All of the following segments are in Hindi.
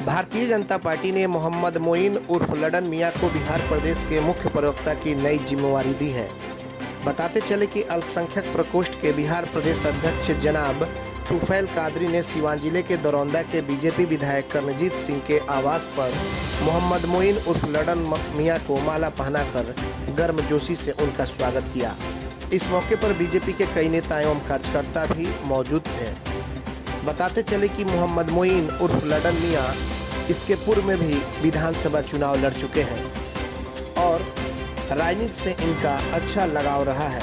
भारतीय जनता पार्टी ने मोहम्मद मोइन उर्फ लडन मियां को बिहार प्रदेश के मुख्य प्रवक्ता की नई जिम्मेवारी दी है। बताते चले कि अल्पसंख्यक प्रकोष्ठ के बिहार प्रदेश अध्यक्ष जनाब तुफैल कादरी ने सीवान जिले के दरौंदा के बीजेपी विधायक कर्णजीत सिंह के आवास पर मोहम्मद मोइन उर्फ लडन मियां को माला पहनाकर गर्मजोशी से उनका स्वागत किया। इस मौके पर बीजेपी के कई नेता एवं कार्यकर्ता भी मौजूद थे। बताते चले कि मोहम्मद मोइन उर्फ लडन मियां इसके पूर्व में भी विधानसभा चुनाव लड़ चुके हैं और राजनीति से इनका अच्छा लगाव रहा है।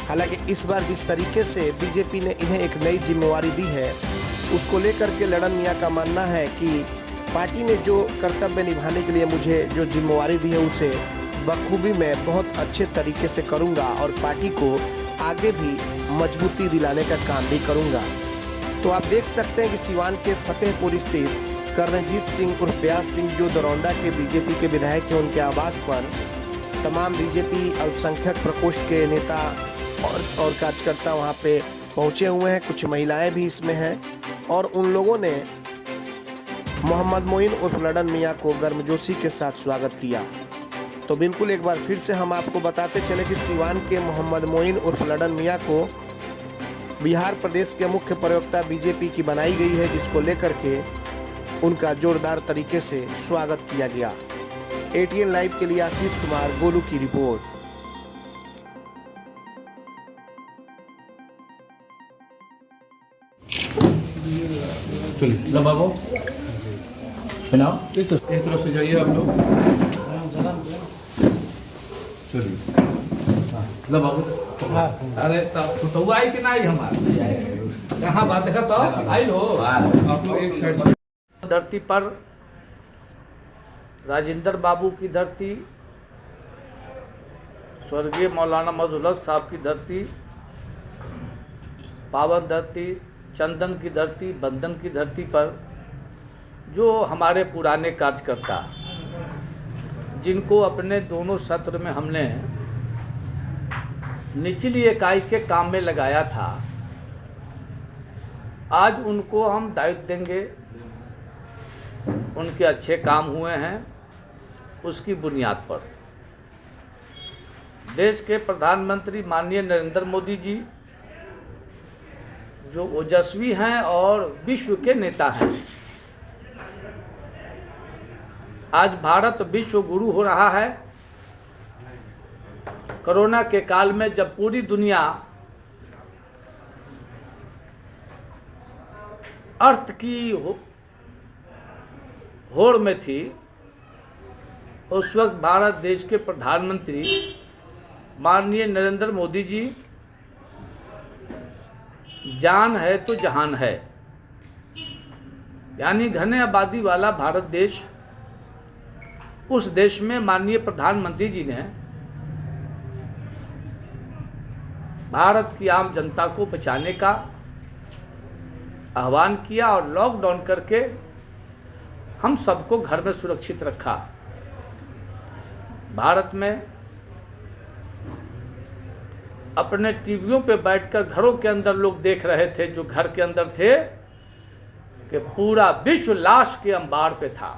हालांकि इस बार जिस तरीके से बीजेपी ने इन्हें एक नई जिम्मेवारी दी है, उसको लेकर के लडन मियां का मानना है कि पार्टी ने जो कर्तव्य निभाने के लिए मुझे जो जिम्मेवारी दी है उसे बखूबी मैं बहुत अच्छे तरीके से करूंगा और पार्टी को आगे भी मजबूती दिलाने का काम भी करूंगा। तो आप देख सकते हैं कि सीवान के फतेहपुर स्थित कर्णजीत सिंह उर्फ ब्यास सिंह जो दरौंदा के बीजेपी के विधायक हैं, उनके आवास पर तमाम बीजेपी अल्पसंख्यक प्रकोष्ठ के नेता और कार्यकर्ता वहां पे पहुंचे हुए हैं। कुछ महिलाएं भी इसमें हैं और उन लोगों ने मोहम्मद मोइन उर्फ लडन मियां को गर्मजोशी के साथ स्वागत किया। तो बिल्कुल एक बार फिर से हम आपको बताते चले कि सीवान के मोहम्मद मोइन उर्फ लडन मियां को बिहार प्रदेश के मुख्य प्रवक्ता बीजेपी की बनाई गई है, जिसको लेकर के उनका जोरदार तरीके से स्वागत किया गया। ATN लाइव के लिए आशीष कुमार गोलू की रिपोर्ट। चलिए बाबू इस तरफ से जाइए आप लोग। चलिए बाबू। अरे तब आई कि नहीं हमारे यहाँ बात है तो आई हो आप लोग एक साइड से। धरती पर राजेंद्र बाबू की धरती, स्वर्गीय मौलाना मौजूद साहब की धरती, पावन धरती, चंदन की धरती, बंधन की धरती पर जो हमारे पुराने कार्यकर्ता जिनको अपने दोनों सत्र में हमने निचली इकाई के काम में लगाया था, आज उनको हम दायित्व देंगे। उनके अच्छे काम हुए हैं, उसकी बुनियाद पर देश के प्रधानमंत्री माननीय नरेंद्र मोदी जी जो ओजस्वी हैं और विश्व के नेता हैं, आज भारत विश्व गुरु हो रहा है। कोरोना के काल में जब पूरी दुनिया अर्थ की होड़ में थी, उस वक्त भारत देश के प्रधानमंत्री माननीय नरेंद्र मोदी जी जान है तो जहान है, यानी घने आबादी वाला भारत देश, उस देश में माननीय प्रधानमंत्री जी ने भारत की आम जनता को बचाने का आह्वान किया और लॉकडाउन करके हम सबको घर में सुरक्षित रखा। भारत में अपने टीवियों पे बैठकर घरों के अंदर लोग देख रहे थे, जो घर के अंदर थे, कि पूरा विश्व लाश के अंबार पे था।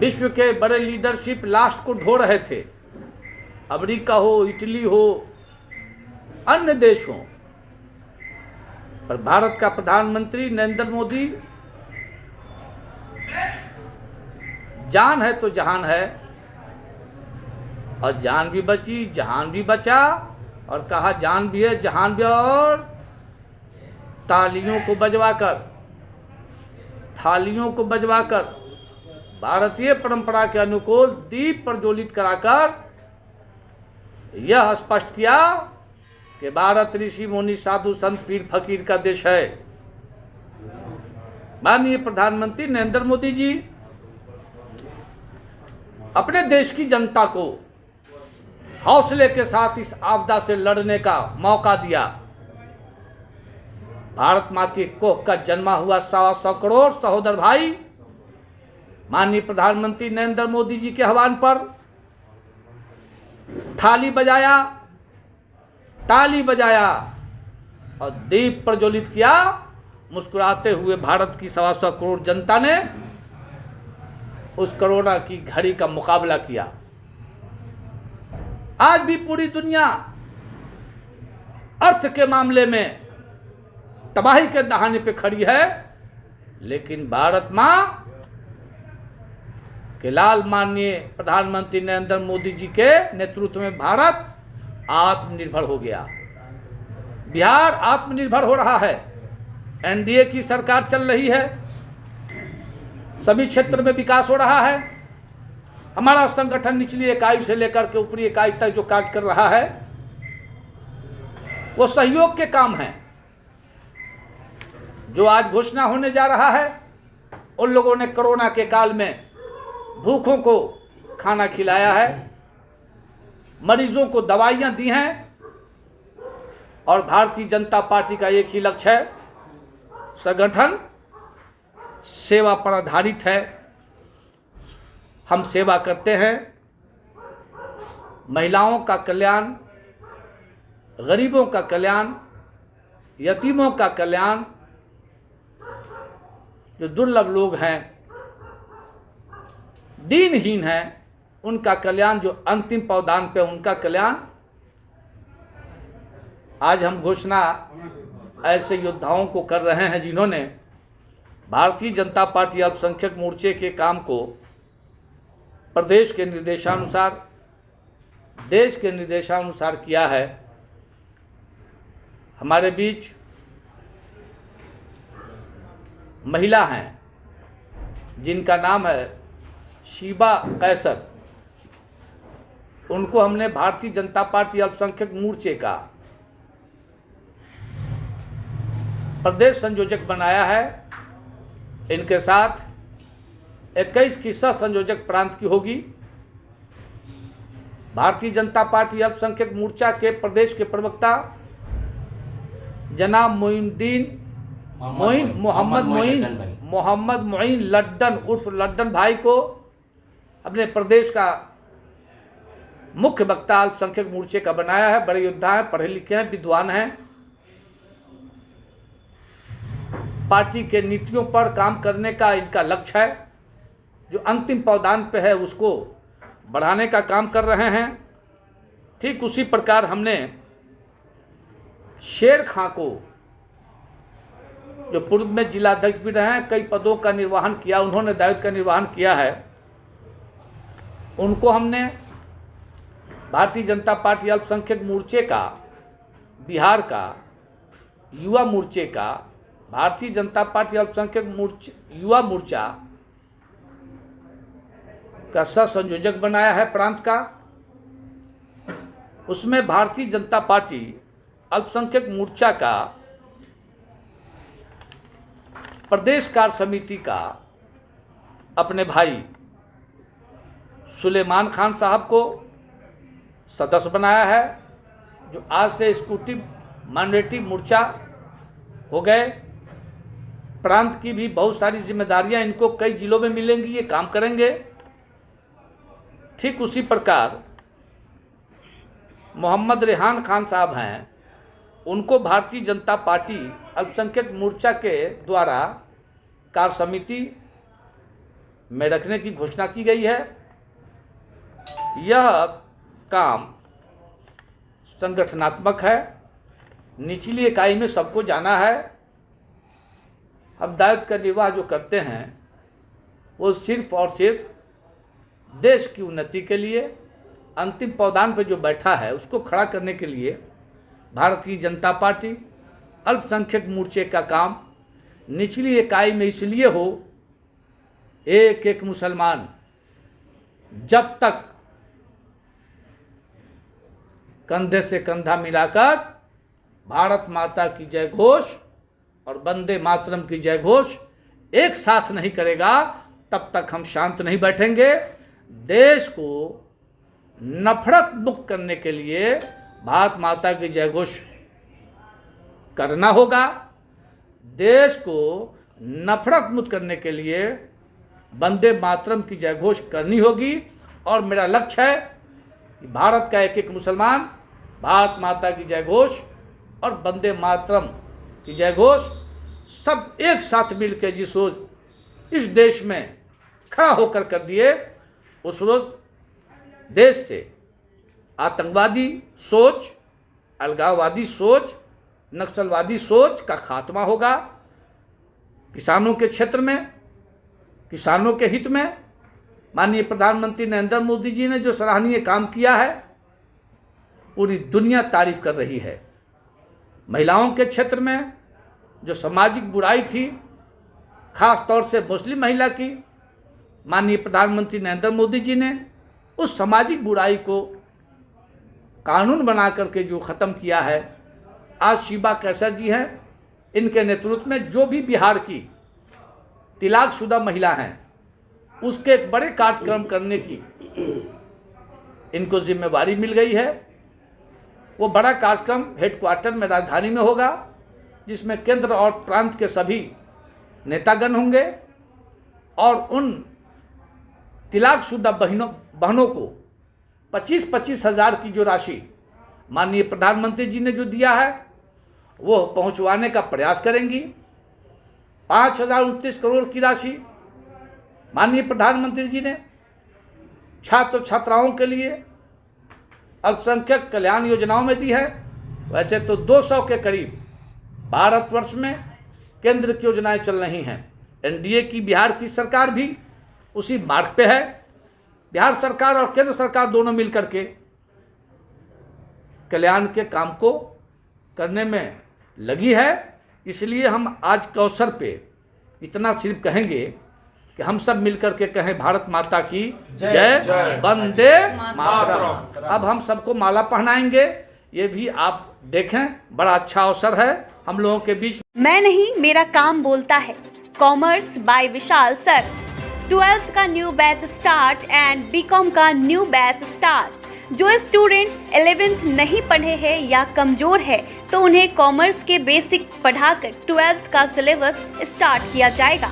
विश्व के बड़े लीडरशिप लाश को ढो रहे थे, अमेरिका हो, इटली हो, अन्य देश हो, पर भारत का प्रधानमंत्री नरेंद्र मोदी जान है तो जहान है, और जान भी बची, जहान भी बचा, और कहा जान भी है जहान भी। और तालियों को बजवाकर भारतीय परंपरा के अनुकूल दीप प्रज्वलित कराकर यह स्पष्ट किया कि भारत ऋषि मुनि साधु संत पीर फकीर का देश है। माननीय प्रधानमंत्री नरेंद्र मोदी जी अपने देश की जनता को हौसले के साथ इस आपदा से लड़ने का मौका दिया। भारत माँ की कोख का जन्मा हुआ 125 करोड़ सहोदर भाई माननीय प्रधानमंत्री नरेंद्र मोदी जी के आह्वान पर ताली बजाया और दीप प्रज्वलित किया मुस्कुराते हुए भारत की 125 करोड़ जनता ने उस कोरोना की घड़ी का मुकाबला किया। आज भी पूरी दुनिया अर्थ के मामले में तबाही के दहाने पे खड़ी है, लेकिन भारत मां के लाल माननीय प्रधानमंत्री नरेंद्र मोदी जी के नेतृत्व में भारत आत्मनिर्भर हो गया। बिहार आत्मनिर्भर हो रहा है। एनडीए की सरकार चल रही है। सभी क्षेत्र में विकास हो रहा है। हमारा संगठन निचली इकाई से लेकर के ऊपरी इकाई तक जो कार्य कर रहा है वो सहयोग के काम है। जो आज घोषणा होने जा रहा है, उन लोगों ने कोरोना के काल में भूखों को खाना खिलाया है, मरीजों को दवाइयां दी हैं, और भारतीय जनता पार्टी का एक ही लक्ष्य है, संगठन सेवा पर आधारित है। हम सेवा करते हैं। महिलाओं का कल्याण, गरीबों का कल्याण, यतीमों का कल्याण, जो दुर्लभ लोग हैं, दीनहीन हैं, उनका कल्याण, जो अंतिम पावदान पे उनका कल्याण। आज हम घोषणा ऐसे योद्धाओं को कर रहे हैं जिन्होंने भारतीय जनता पार्टी अल्पसंख्यक मोर्चे के काम को प्रदेश के निर्देशानुसार, देश के निर्देशानुसार किया है। हमारे बीच महिला हैं जिनका नाम है शीबा कैसर। उनको हमने भारतीय जनता पार्टी अल्पसंख्यक मोर्चे का प्रदेश संयोजक बनाया है। इनके साथ 21 की सह संयोजक प्रांत की होगी। भारतीय जनता पार्टी अल्पसंख्यक मोर्चा के प्रदेश के प्रवक्ता जनाब मोहम्मद मोइन लड्डन उर्फ लड्डन भाई को अपने प्रदेश का मुख्य वक्ता अल्पसंख्यक मोर्चे का बनाया है। बड़े योद्धा हैं, पढ़े लिखे हैं, विद्वान हैं। पार्टी के नीतियों पर काम करने का इनका लक्ष्य है। जो अंतिम पावदान पे है उसको बढ़ाने का काम कर रहे हैं। ठीक उसी प्रकार हमने शेर खां को, जो पूर्व में जिलाध्यक्ष भी रहे हैं, कई पदों का निर्वहन किया, उन्होंने दायित्व का निर्वहन किया है, उनको हमने भारतीय जनता पार्टी अल्पसंख्यक मोर्चे का, बिहार का, युवा मोर्चे का, भारतीय जनता पार्टी अल्पसंख्यक युवा मोर्चा का सह संयोजक बनाया है प्रांत का। उसमें भारतीय जनता पार्टी अल्पसंख्यक मोर्चा का प्रदेश कार्य समिति का अपने भाई सुलेमान खान साहब को सदस्य बनाया है, जो आज से एक्जीक्यूटिव माइनॉरिटी मोर्चा हो गए। प्रांत की भी बहुत सारी जिम्मेदारियां इनको कई जिलों में मिलेंगी, ये काम करेंगे। ठीक उसी प्रकार मोहम्मद रेहान खान साहब हैं, उनको भारतीय जनता पार्टी अल्पसंख्यक मोर्चा के द्वारा कार्य समिति में रखने की घोषणा की गई है। यह काम संगठनात्मक है, निचली इकाई में सबको जाना है। हम दायित्व का निर्वाह जो करते हैं वो सिर्फ और सिर्फ देश की उन्नति के लिए, अंतिम पावदान पर जो बैठा है उसको खड़ा करने के लिए भारतीय जनता पार्टी अल्पसंख्यक मोर्चे का काम निचली इकाई में इसलिए हो, एक एक मुसलमान जब तक कंधे से कंधा मिलाकर भारत माता की जय घोष और वंदे मातरम की जय घोष एक साथ नहीं करेगा, तब तक हम शांत नहीं बैठेंगे। देश को नफरत मुक्त करने के लिए भारत माता की जय घोष करना होगा। देश को नफरत मुक्त करने के लिए वंदे मातरम की जय घोष करनी होगी। और मेरा लक्ष्य है कि भारत का एक एक मुसलमान भारत माता की जय घोष और वंदे मातरम की जय घोष सब एक साथ मिलकर जिस रोज इस देश में खड़ा होकर कर दिए, उस रोज देश से आतंकवादी सोच, अलगाववादी सोच, नक्सलवादी सोच का खात्मा होगा। किसानों के क्षेत्र में, किसानों के हित में माननीय प्रधानमंत्री नरेंद्र मोदी जी ने जो सराहनीय काम किया है, पूरी दुनिया तारीफ कर रही है। महिलाओं के क्षेत्र में जो सामाजिक बुराई थी, खास तौर से मुस्लिम महिला की, माननीय प्रधानमंत्री नरेंद्र मोदी जी ने उस सामाजिक बुराई को कानून बना करके जो ख़त्म किया है। आज शीबा कैसर जी हैं, इनके नेतृत्व में जो भी बिहार की तिलाकशुदा महिला हैं, उसके एक बड़े कार्यक्रम करने की इनको जिम्मेवारी मिल गई है। वो बड़ा कार्यक्रम हेडक्वार्टर में राजधानी में होगा, जिसमें केंद्र और प्रांत के सभी नेतागण होंगे और उन तिलाकशुदा बहनों को 25-25 हज़ार की जो राशि माननीय प्रधानमंत्री जी ने जो दिया है, वो पहुंचवाने का प्रयास करेंगी। 5,029 करोड़ की राशि माननीय प्रधानमंत्री जी ने छात्र छात्राओं के लिए अल्पसंख्यक कल्याण योजनाओं में दी है। वैसे तो 200 के करीब भारतवर्ष में केंद्र की योजनाएं चल रही हैं। एनडीए की बिहार की सरकार भी उसी मार्ग पे है। बिहार सरकार और केंद्र सरकार दोनों मिलकर के कल्याण के काम को करने में लगी है। इसलिए हम आज के अवसर पे इतना सिर्फ कहेंगे कि हम सब मिलकर के कहें भारत माता की जय, वंदे मातरम। अब हम सबको माला पहनाएंगे, ये भी आप देखें, बड़ा अच्छा अवसर है हम लोगों के बीच। मैं नहीं, मेरा काम बोलता है। Commerce by Vishal sir. 12th का new batch start and BCom का न्यू बैच स्टार्ट। जो स्टूडेंट 11th नहीं पढ़े हैं या कमजोर है, तो उन्हें कॉमर्स के बेसिक पढ़ाकर 12th का सिलेबस स्टार्ट किया जाएगा।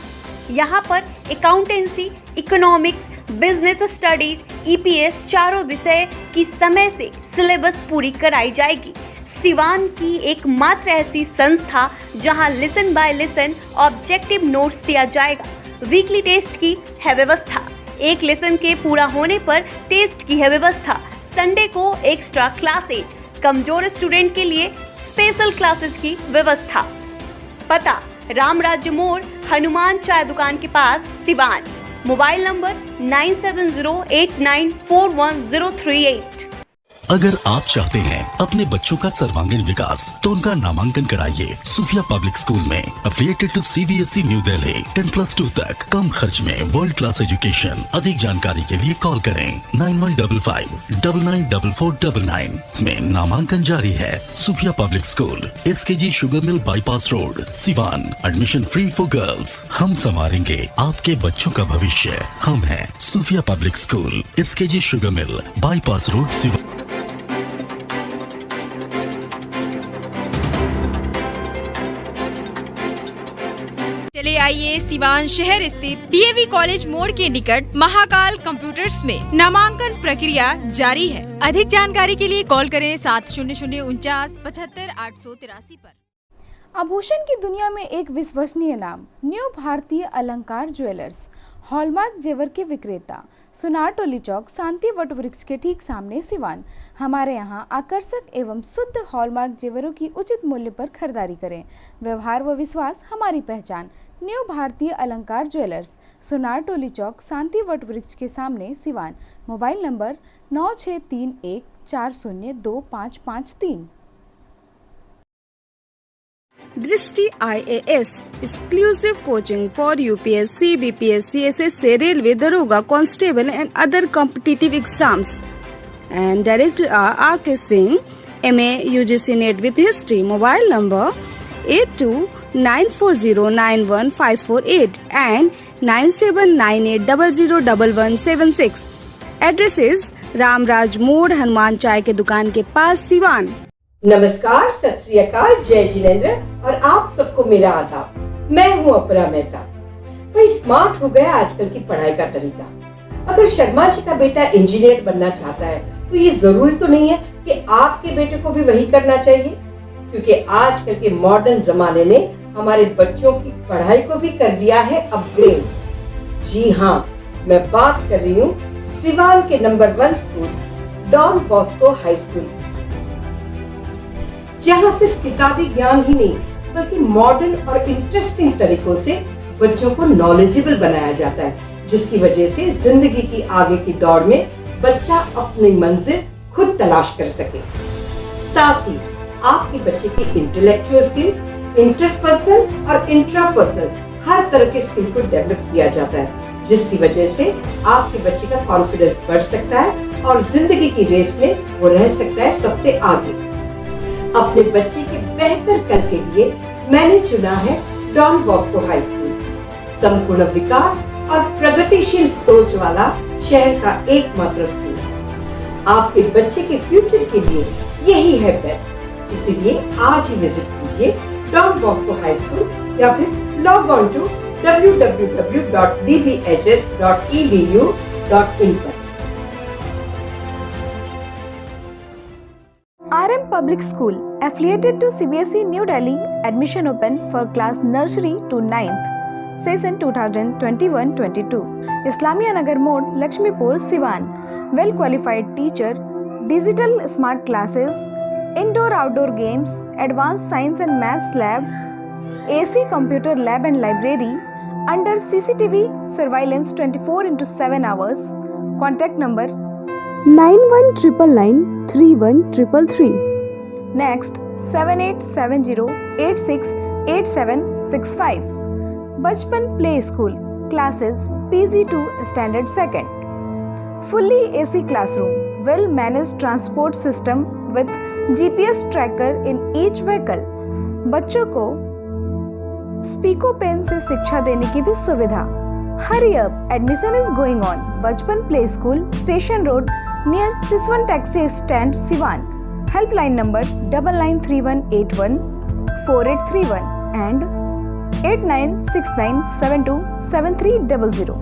यहाँ पर accountancy, economics, business studies, EPS चारों विषय की समय से सिलेबस पूरी कराई जाएगी। सिवान की एकमात्र ऐसी संस्था जहां lesson by lesson objective notes दिया जाएगा। वीकली टेस्ट की है व्यवस्था। एक लेसन के पूरा होने पर टेस्ट की है व्यवस्था। संडे को एक्स्ट्रा क्लासेज, कमजोर स्टूडेंट के लिए स्पेशल क्लासेस की व्यवस्था। पता रामराज्य मोड़, हनुमान चाय दुकान के पास, सिवान। Mobile number 9708941038। अगर आप चाहते हैं अपने बच्चों का सर्वांगीण विकास, तो उनका नामांकन कराइए सूफिया पब्लिक स्कूल में, affiliated to CBSE new Delhi. 10+2 तक कम खर्च में वर्ल्ड क्लास एजुकेशन। अधिक जानकारी के लिए कॉल करें 9155994499। इसमें नामांकन जारी है। Sufiya public school, SKG sugar mill bypass road, Siwan. Admission free for girls. हम संवारेंगे आपके बच्चों का भविष्य। हम हैं Sufiya public school, SKG sugar mill bypass road, Siwan. चले आइए सिवान शहर स्थित DAV कॉलेज मोड़ के निकट महाकाल कंप्यूटर्स में नामांकन प्रक्रिया जारी है। अधिक जानकारी के लिए कॉल करें 7009497583 पर। आभूषण की दुनिया में एक विश्वसनीय नाम, न्यू भारतीय अलंकार ज्वेलर्स। हॉलमार्क जेवर के विक्रेता, सुनार टोली चौक, शांति वट वृक्ष के ठीक सामने, सिवान। हमारे यहाँ आकर्षक एवं शुद्ध हॉलमार्क जेवरों की उचित मूल्य पर खरीदारी करें। व्यवहार व विश्वास हमारी पहचान। न्यू भारतीय अलंकार ज्वेलर्स, सुनार टोली चौक, शांति वट वृक्ष के सामने, सिवान। Mobile number 9631402553। दृष्टि IAS exclusive coaching for UPSC, BPSC, SSC, Railway, Daroga, Constable and other competitive exams. And Director R.K. Singh, MA UGC NET with History. Mobile number 8294091548 and 9798001176. Address is Ramraj मोड़, हनुमान चाय के दुकान के पास, सिवान। नमस्कार, सत श्री अकाल, जय जिनेंद्र और आप सबको मेरा आदाब। मैं हूँ अपरा मेहता। भाई स्मार्ट हो गया आजकल की पढ़ाई का तरीका। अगर शर्मा जी का बेटा इंजीनियर बनना चाहता है, तो ये जरूरी तो नहीं है कि आपके बेटे को भी वही करना चाहिए, क्योंकि आजकल के मॉडर्न जमाने ने हमारे बच्चों की पढ़ाई को भी कर दिया है अपग्रेड। जी हाँ, मैं बात कर रही हूँ सिवान के number 1 school Don Bosco high school, जहाँ सिर्फ किताबी ज्ञान ही नहीं बल्कि मॉडर्न और इंटरेस्टिंग तरीकों से बच्चों को नॉलेजेबल बनाया जाता है, जिसकी वजह से जिंदगी की आगे की दौड़ में बच्चा अपनी मंजिल खुद तलाश कर सके। साथ ही आपके बच्चे की इंटेलेक्चुअल स्किल, इंटरपर्सनल और इंट्रापर्सनल हर तरह के स्किल को डेवलप किया जाता है, जिसकी वजह से आपके बच्चे का कॉन्फिडेंस बढ़ सकता है और जिंदगी की रेस में वो रह सकता है सबसे आगे। अपने बच्चे के बेहतर कल के लिए मैंने चुना है डॉन बॉस्को हाई स्कूल, संपूर्ण विकास और प्रगतिशील सोच वाला शहर का एकमात्र स्कूल। आपके बच्चे के फ्यूचर के लिए यही है बेस्ट, इसीलिए आज ही विजिट कीजिए डॉन बॉस्को हाई स्कूल या फिर लॉग ऑन टू www.dbhs.edu.in पर। RM Public School, affiliated to CBSE New Delhi, admission open for class nursery to 9th, session 2021-22. Islamia Nagar Mode, Lakshmipur, Siwan. Well qualified teacher, digital smart classes, indoor-outdoor games, advanced science and maths lab, AC computer lab and library, under CCTV surveillance 24/7 hours. Contact number 9199931333. Next 7870868765. Bachpan Play School, classes PG to Standard 2nd. Fully AC classroom, well managed transport system with GPS tracker in each vehicle. बच्चों को स्पीको पेन से शिक्षा देने की भी सुविधा। Hurry up, admission is going on. Bachpan Play School, Station Road, near Siswan Taxi Stand, Siwan. Helpline number 9931814831 and 8969727300.